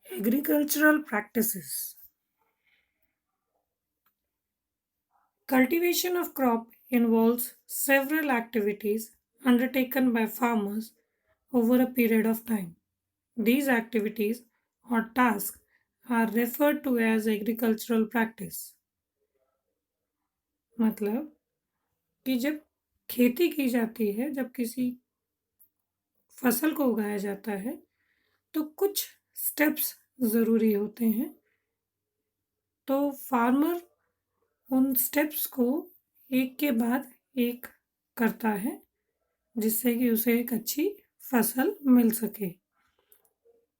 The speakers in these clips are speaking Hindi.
Agricultural practices. Cultivation of crop involves several activities undertaken by farmers over a period of time. These activities or tasks are referred to as agricultural practice. मतलब कि जब खेती की जाती है, जब किसी फसल को उगाया जाता है, तो कुछ स्टेप्स ज़रूरी होते हैं। तो फार्मर उन स्टेप्स को एक के बाद एक करता है, जिससे कि उसे एक अच्छी फसल मिल सके।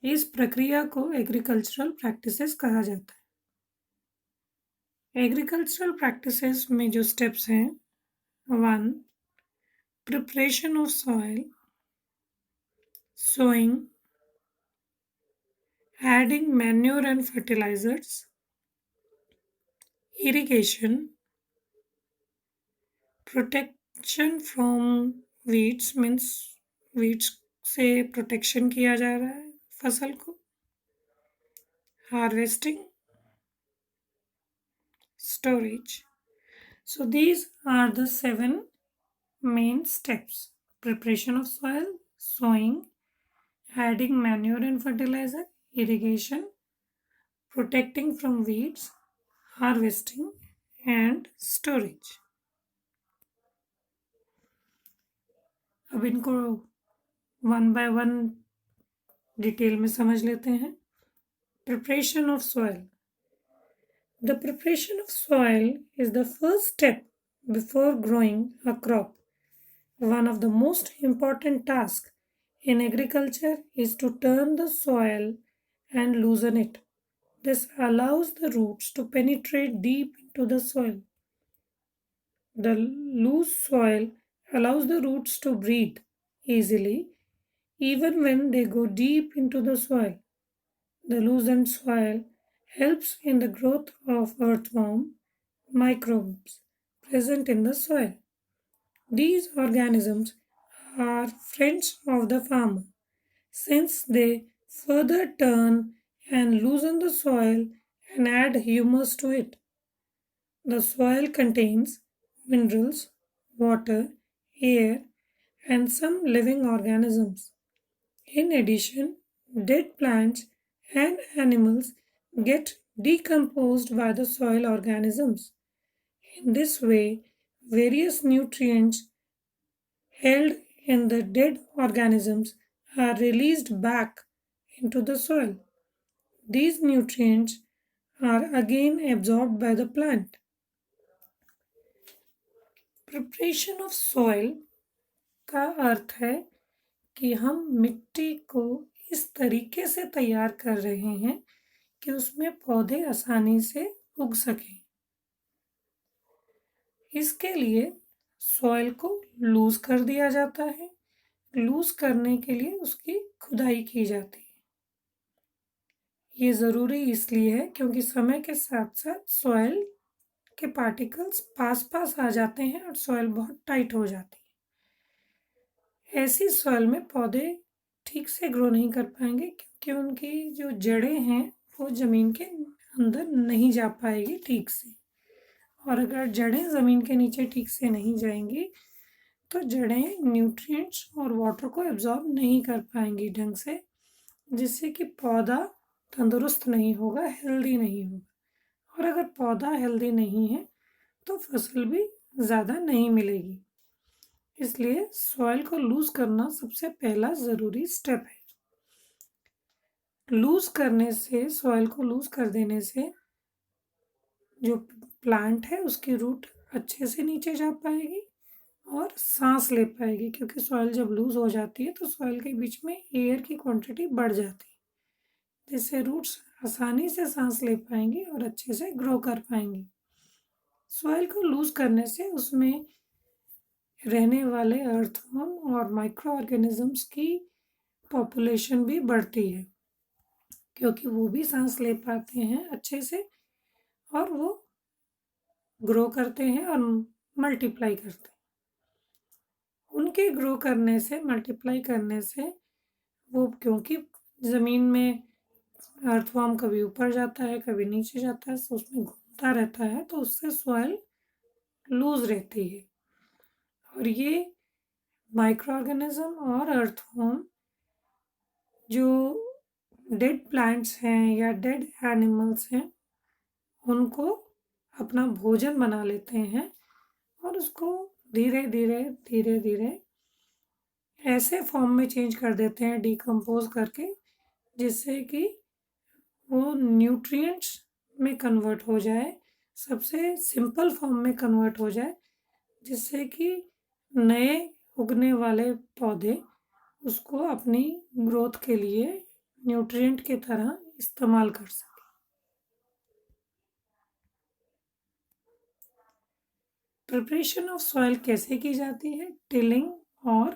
इस प्रक्रिया को एग्रीकल्चरल प्रैक्टिसेस कहा जाता है। एग्रीकल्चरल प्रैक्टिसेस में जो स्टेप्स हैं, 1. Preparation of soil, sowing, adding manure and fertilizers, irrigation, protection from weeds means weeds से प्रोटेक्शन किया जा रहा है फसल को, harvesting, storage. So these are the 7 main steps: preparation of soil, sowing, adding manure and fertilizer, irrigation, protecting from weeds, harvesting and storage. अब इनको वन बाय वन डिटेल में समझ लेते हैं। Preparation of soil. The preparation of soil is the first step before growing a crop. One of the most important tasks in agriculture is to turn the soil and loosen it. This allows the roots to penetrate deep into the soil. The loose soil allows the roots to breathe easily even when they go deep into the soil. The loosened soil helps in the growth of earthworm microbes present in the soil. These organisms are friends of the farmer since they further turn and loosen the soil and add humus to it. The soil contains minerals, water, air, and some living organisms. In addition, dead plants and animals get decomposed by the soil organisms. In this way, various nutrients held in the dead organisms are released back into the soil. These nutrients are again absorbed by the plant. Preparation of soil का अर्थ है कि हम मिट्टी को इस तरीके से तैयार कर रहे हैं कि उसमें पौधे आसानी से उग सकें। इसके लिए सॉइल को लूज कर दिया जाता है। लूज करने के लिए उसकी खुदाई की जाती है। ये ज़रूरी इसलिए है क्योंकि समय के साथ साथ सॉइल के पार्टिकल्स पास पास आ जाते हैं और सॉइल बहुत टाइट हो जाती है। ऐसी सॉइल में पौधे ठीक से ग्रो नहीं कर पाएंगे क्योंकि उनकी जो जड़ें हैं वो ज़मीन के अंदर नहीं जा पाएगी ठीक से। और अगर जड़ें ज़मीन के नीचे ठीक से नहीं जाएंगी तो जड़ें न्यूट्रिएंट्स और वाटर को एब्जॉर्ब नहीं कर पाएंगी ढंग से, जिससे कि पौधा तंदुरुस्त नहीं होगा, हेल्दी नहीं होगा। और अगर पौधा हेल्दी नहीं है तो फसल भी ज़्यादा नहीं मिलेगी। इसलिए सॉइल को लूज करना सबसे पहला ज़रूरी स्टेप है। लूज करने से, सॉइल को लूज कर देने से जो प्लांट है उसकी रूट अच्छे से नीचे जा पाएगी और सांस ले पाएगी, क्योंकि सॉइल जब लूज हो जाती है तो सॉइल के बीच में एयर की क्वांटिटी बढ़ जाती है, जिससे रूट्स आसानी से सांस ले पाएंगी और अच्छे से ग्रो कर पाएंगी। सॉइल को लूज करने से उसमें रहने वाले अर्थवर्म और माइक्रो ऑर्गेनिजम्स की पॉपुलेशन भी बढ़ती है, क्योंकि वो भी सांस ले पाते हैं अच्छे से और वो ग्रो करते हैं और मल्टीप्लाई करते हैं। उनके ग्रो करने से, मल्टीप्लाई करने से वो, क्योंकि ज़मीन में अर्थवर्म कभी ऊपर जाता है, कभी नीचे जाता है, तो उसमें घूमता रहता है, तो उससे सॉइल लूज रहती है। और ये माइक्रो ऑर्गेनिज्म और अर्थवर्म जो डेड प्लांट्स हैं या डेड एनिमल्स हैं, उनको अपना भोजन बना लेते हैं और उसको धीरे धीरे धीरे धीरे ऐसे फॉर्म में चेंज कर देते हैं डिकम्पोज करके, जिससे कि वो न्यूट्रिएंट्स में कन्वर्ट हो जाए, सबसे सिंपल फॉर्म में कन्वर्ट हो जाए, जिससे कि नए उगने वाले पौधे उसको अपनी ग्रोथ के लिए न्यूट्रिएंट की तरह इस्तेमाल कर सकें। प्रिपरेशन ऑफ सॉइल कैसे की जाती है? टिलिंग और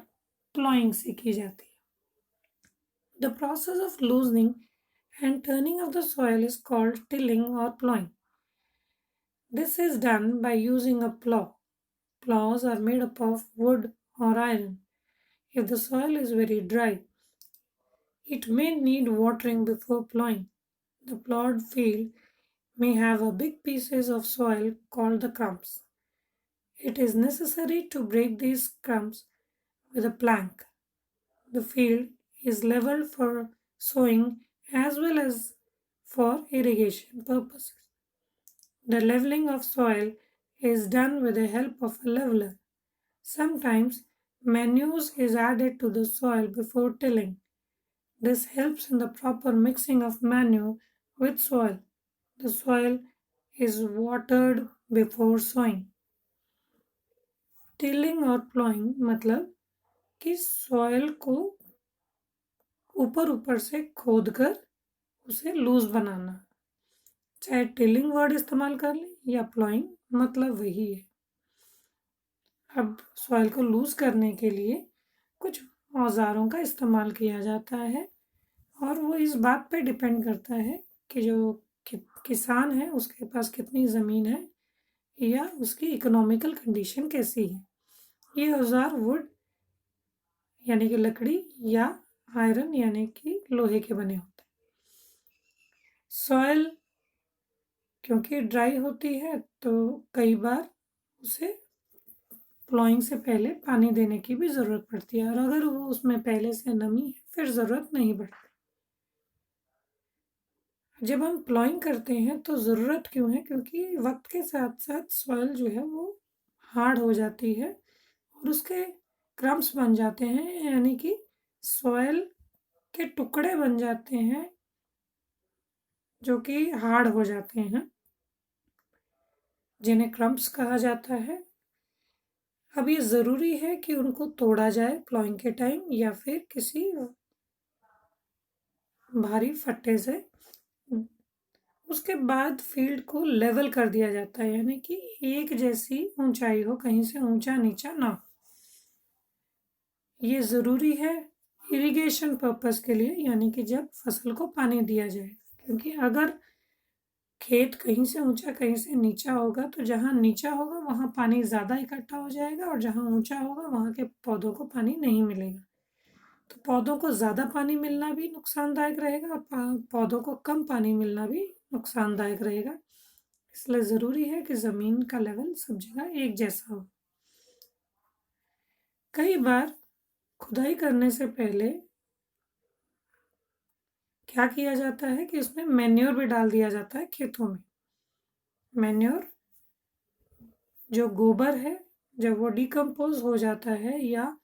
प्लॉइंग से की जाती है। The process of loosening and turning of the soil is called tilling or plowing. This is done by using a plow. Plows are made up of wood or iron. If the soil is very dry, it may need watering before plowing. The plowed field may have a big pieces of soil called the crumbs. It is necessary to break these crumbs with a plank. The field is leveled for sowing as well as for irrigation purposes. The leveling of soil is done with the help of a leveler. Sometimes manure is added to the soil before tilling. This helps in the proper mixing of manure with soil. The soil is watered before sowing. Tilling और प्लॉइंग मतलब कि सॉइल को ऊपर ऊपर से खोदकर उसे लूज बनाना। चाहे टिलिंग वर्ड इस्तेमाल कर लें या प्लॉइंग, मतलब वही है। अब सॉइल को लूज करने के लिए कुछ औजारों का इस्तेमाल किया जाता है और वो इस बात पे डिपेंड करता है कि जो किसान है उसके पास कितनी ज़मीन है या उसकी इकोनॉमिकल कंडीशन कैसी है। ये औजार वुड यानी कि लकड़ी या आयरन यानी कि लोहे के बने होते हैं। सॉइल क्योंकि ड्राई होती है तो कई बार उसे प्लॉइंग से पहले पानी देने की भी ज़रूरत पड़ती है, और अगर वो उसमें पहले से नमी है फिर ज़रूरत नहीं पड़ती। जब हम प्लॉइंग करते हैं तो ज़रूरत क्यों है? क्योंकि वक्त के साथ साथ सॉइल जो है वो हार्ड हो जाती है और उसके क्रम्स बन जाते हैं, यानी कि सॉइल के टुकड़े बन जाते हैं जो कि हार्ड हो जाते हैं, जिन्हें क्रम्स कहा जाता है। अब ये ज़रूरी है कि उनको तोड़ा जाए प्लॉइंग के टाइम या फिर किसी भारी फट्टे से। उसके बाद फील्ड को लेवल कर दिया जाता है, यानी कि एक जैसी ऊंचाई हो, कहीं से ऊंचा नीचा ना। ये ज़रूरी है इरिगेशन पर्पस के लिए, यानी कि जब फसल को पानी दिया जाए, क्योंकि अगर खेत कहीं से ऊंचा कहीं से नीचा होगा तो जहाँ नीचा होगा वहाँ पानी ज़्यादा इकट्ठा हो जाएगा और जहाँ ऊंचा होगा वहाँ के पौधों को पानी नहीं मिलेगा। तो पौधों को ज़्यादा पानी मिलना भी नुकसानदायक रहेगा और पौधों को कम पानी मिलना भी नुकसानदायक रहेगा। इसलिए ज़रूरी है कि ज़मीन का लेवल सब जगह एक जैसा हो। कई बार खुदाई करने से पहले क्या किया जाता है कि उसमें मैन्योर भी डाल दिया जाता है खेतों में। मैन्योर जो गोबर है, जब वो डिकम्पोज हो जाता है या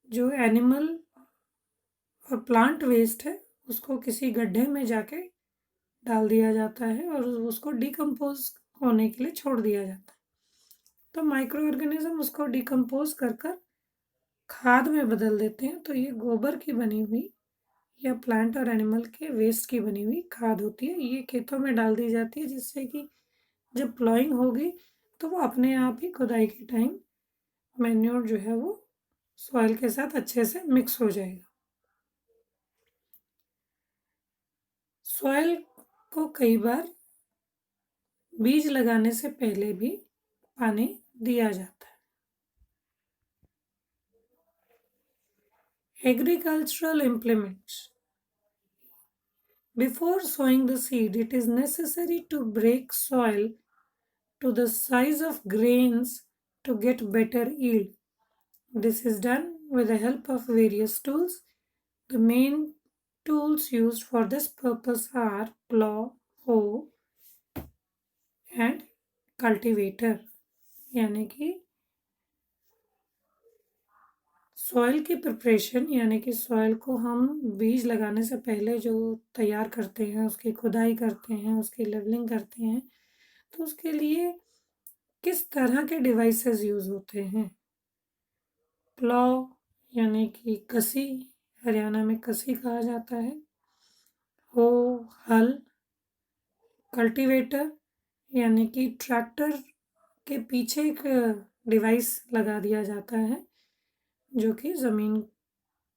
जो एनिमल और प्लांट वेस्ट है उसको किसी गड्ढे में जाके डाल दिया जाता है और उसको डिकम्पोज होने के लिए छोड़ दिया जाता है। तो माइक्रो ऑर्गेनिज्म उसको डिकम्पोज कर खाद में बदल देते हैं। तो ये गोबर की बनी हुई या प्लांट और एनिमल के वेस्ट की बनी हुई खाद होती है, ये खेतों में डाल दी जाती है, जिससे कि जब प्लॉइंग होगी तो वो अपने आप ही खुदाई के टाइम मैन्योर जो है वो सॉइल के साथ अच्छे से मिक्स हो जाएगा। सॉइल को कई बार बीज लगाने से पहले भी पानी दिया जाता है। Agricultural implements Before sowing the seed, it is necessary to break soil to the size of grains to get better yield. This is done with the help of various tools. The main tools used for this purpose are plow, hoe and cultivator. यानी कि सॉइल की प्रिपरेशन यानी कि सॉइल को हम बीज लगाने से पहले जो तैयार करते हैं, उसकी खुदाई करते हैं, उसकी लेवलिंग करते हैं, तो उसके लिए किस तरह के डिवाइसेस यूज़ होते हैं। प्लॉ यानी कि कसी, हरियाणा में कसी कहा जाता है। हो, हल। कल्टीवेटर यानी कि ट्रैक्टर के पीछे एक डिवाइस लगा दिया जाता है जो कि ज़मीन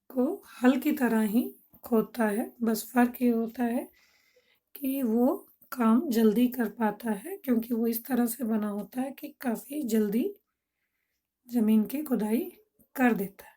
को हल की तरह ही खोदता है। बस फ़र्क ये होता है कि वो काम जल्दी कर पाता है क्योंकि वो इस तरह से बना होता है कि काफ़ी जल्दी ज़मीन की खुदाई कर देता है।